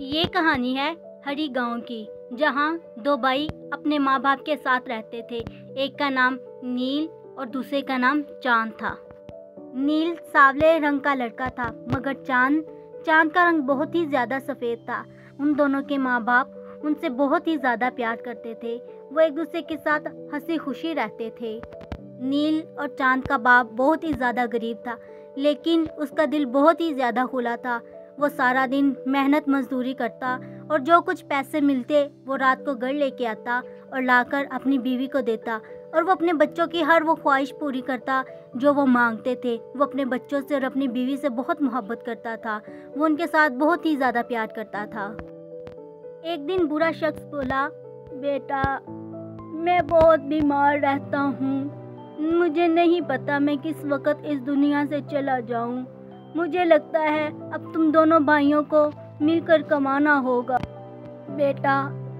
یہ کہانی ہے ہری گاؤں کی، جہاں دو بھائی اپنے ماں باپ کے ساتھ رہتے تھے۔ ایک کا نام نیل اور دوسرے کا نام چاند تھا۔ نیل سانولے رنگ کا لڑکا تھا، مگر چاند کا رنگ بہت ہی زیادہ سفید تھا۔ ان دونوں کے ماں باپ ان سے بہت ہی زیادہ پیار کرتے تھے۔ وہ ایک دوسرے کے ساتھ ہنسی خوشی رہتے تھے۔ نیل اور چاند کا باپ بہت ہی زیادہ غریب تھا، لیکن اس کا دل بہت ہی زیادہ کھلا تھا۔ وہ سارا دن محنت مزدوری کرتا اور جو کچھ پیسے ملتے وہ رات کو گھر لے کے آتا اور لا کر اپنی بیوی کو دیتا، اور وہ اپنے بچوں کی ہر وہ خواہش پوری کرتا جو وہ مانگتے تھے۔ وہ اپنے بچوں سے اور اپنی بیوی سے بہت محبت کرتا تھا۔ وہ ان کے ساتھ بہت ہی زیادہ پیار کرتا تھا۔ ایک دن برا شخص بولا، بیٹا میں بہت بیمار رہتا ہوں، مجھے نہیں پتا میں کس وقت اس دنیا سے چلا جاؤں۔ مجھے لگتا ہے اب تم دونوں بھائیوں کو مل کر کمانا ہوگا۔ بیٹا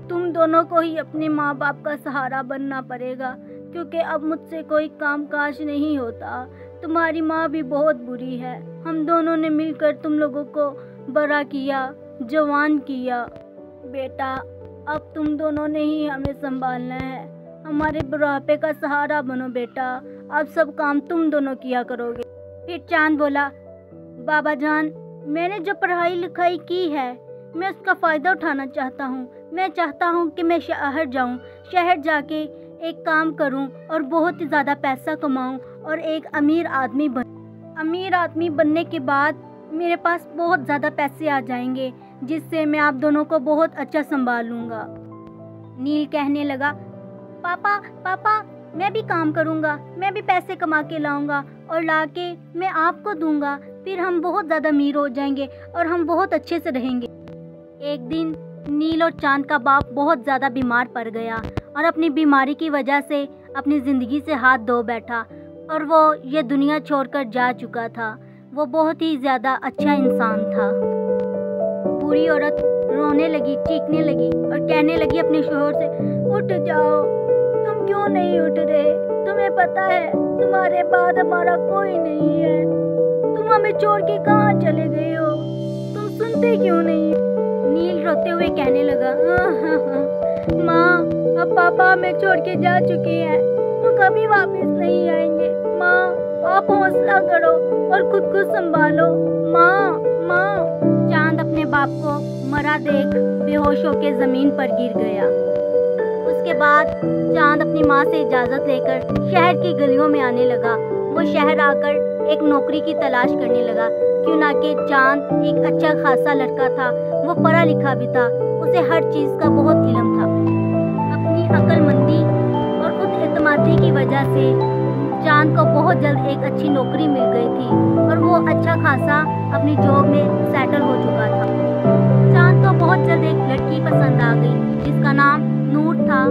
تم دونوں کو ہی اپنے ماں باپ کا سہارا بننا پڑے گا، کیونکہ اب مجھ سے کوئی کام کاج نہیں ہوتا۔ تمہاری ماں بھی بہت بری ہے۔ ہم دونوں نے مل کر تم لوگوں کو بڑا کیا، جوان کیا۔ بیٹا اب تم دونوں نے ہی ہمیں سنبھالنا ہے، ہمارے بڑھاپے کا سہارا بنو بیٹا۔ اب سب کام تم دونوں کیا کرو گے۔ پھر چاند بولا، بابا جان میں نے جو پڑھائی لکھائی کی ہے میں اس کا فائدہ اٹھانا چاہتا ہوں۔ میں چاہتا ہوں کہ میں شہر جاؤں، شہر جا کے ایک کام کروں اور بہت ہی زیادہ پیسہ کماؤں اور ایک امیر آدمی بننے کے بعد میرے پاس بہت زیادہ پیسے آ جائیں گے، جس سے میں آپ دونوں کو بہت اچھا سنبھال لوں گا۔ نیل کہنے لگا، پاپا میں بھی کام کروں گا، میں بھی پیسے کما کے لاؤں گا اور لا کے میں آپ کو دوں گا، پھر ہم بہت زیادہ امیر ہو جائیں گے اور ہم بہت اچھے سے رہیں گے۔ ایک دن نیل اور چاند کا باپ بہت زیادہ بیمار پڑ گیا اور اپنی بیماری کی وجہ سے اپنی زندگی سے ہاتھ دھو بیٹھا، اور وہ یہ دنیا چھوڑ کر جا چکا تھا۔ وہ بہت ہی زیادہ اچھا انسان تھا۔ بوڑھی عورت رونے لگی، چیخنے لگی اور کہنے لگی اپنے شوہر سے، اٹھ جاؤ، تم کیوں نہیں اٹھ رہے؟ تمہیں پتا ہے تمہارے بعد ہمارا کوئی نہیں ہے، تم ہمیں چھوڑ کے کہاں چلے گئے ہو؟ تم سنتے کیوں نہیں؟ نیل روتے ہوئے کہنے لگا، ماں اب پاپا ہمیں چھوڑ کے جا چکے ہیں، وہ کبھی واپس نہیں آئیں گے۔ ماں آپ حوصلہ کرو اور خود کو سنبھالو، ماں۔ چاند اپنے باپ کو مرا دیکھ بے ہوش ہو کے زمین پر گر گیا۔ اس کے بعد چاند اپنی ماں سے اجازت لے کر شہر کی گلیوں میں آنے لگا۔ وہ شہر آ کر ایک نوکری کی تلاش کرنے لگا، کیوں نہ کہ چاند ایک اچھا خاصا لڑکا تھا، وہ پڑھا لکھا بھی تھا، اسے ہر چیز کا بہت علم تھا۔ اپنی عقل مندی اور خود اعتمادی کی وجہ سے چاند کو بہت جلد ایک اچھی نوکری مل گئی تھی اور وہ اچھا خاصا اپنی جاب میں سیٹل ہو چکا تھا۔ چاند کو بہت جلد ایک لڑکی پسند آ گئی جس کا نام نور تھا۔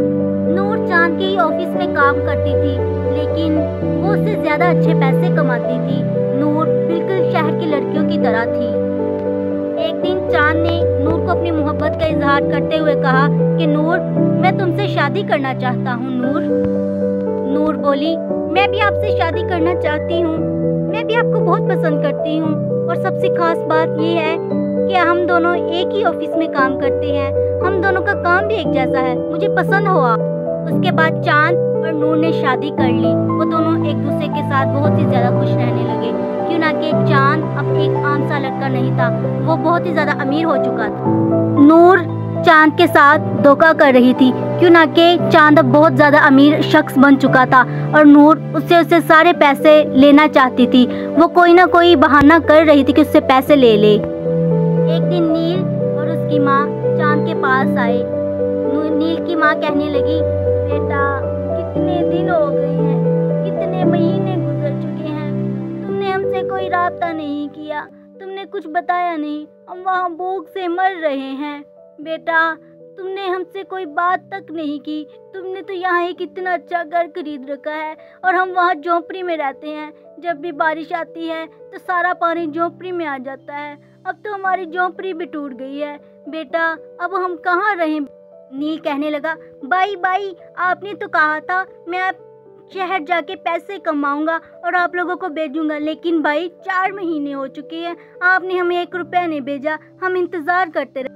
نور چاند کے آفس میں کام کرتی تھی، لیکن وہ اس سے زیادہ اچھے پیسے کماتی تھی۔ نور بالکل شہر کی لڑکیوں کی طرح تھی۔ ایک دن چاند نے نور کو اپنی محبت کا اظہار کرتے ہوئے کہا کہ نور میں تم سے شادی کرنا چاہتا ہوں۔ نور بولی، میں بھی آپ سے شادی کرنا چاہتی ہوں، میں بھی آپ کو بہت پسند کرتی ہوں، اور سب سے خاص بات یہ ہے کہ ہم دونوں ایک ہی آفس میں کام کرتے ہیں، ہم دونوں کا کام بھی ایک جیسا ہے، مجھے پسند ہوا۔ اس کے بعد چاند اور نور نے شادی کر لی۔ وہ دونوں ایک دوسرے کے ساتھ بہت ہی زیادہ خوش رہنے لگے، کیوں نہ کہ چاند اب ایک عام سا لڑکا نہیں تھا، وہ بہت ہی زیادہ امیر ہو چکا تھا۔ نور چاند کے ساتھ دھوکہ کر رہی تھی، کیوں نہ کہ چاند اب بہت زیادہ امیر شخص بن چکا تھا اور نور اس سے سارے پیسے لینا چاہتی تھی۔ وہ کوئی نہ کوئی بہانہ کر رہی تھی کہ اس سے پیسے لے لے۔ ایک دن نیل اور اس کی ماں چاند کے پاس آئے۔ نیل کی ماں کہنے لگی، بیٹا کتنے دن ہو گئے ہیں، کتنے مہینے گزر چکے ہیں، تم نے ہم سے کوئی رابطہ نہیں کیا، تم نے کچھ بتایا نہیں، ہم وہاں بھوک سے مر رہے ہیں۔ بیٹا تم نے ہم سے کوئی بات تک نہیں کی، تم نے تو یہاں ایک اتنا اچھا گھر خرید رکھا ہے اور ہم وہاں جھونپڑی میں رہتے ہیں، جب بھی بارش آتی ہے تو سارا پانی جھونپڑی میں آ جاتا ہے، اب تو ہماری جھونپڑی بھی ٹوٹ گئی ہے، بیٹا اب ہم کہاں رہیں؟ نیل کہنے لگا، بائی آپ نے تو کہا تھا میں شہر جا کے پیسے کماؤں گا اور آپ لوگوں کو بھیجوں گا، لیکن بھائی 4 مہینے ہو چکے ہیں، آپ نے ہمیں 1 روپیہ نہیں بھیجا، ہم انتظار کرتے رہے۔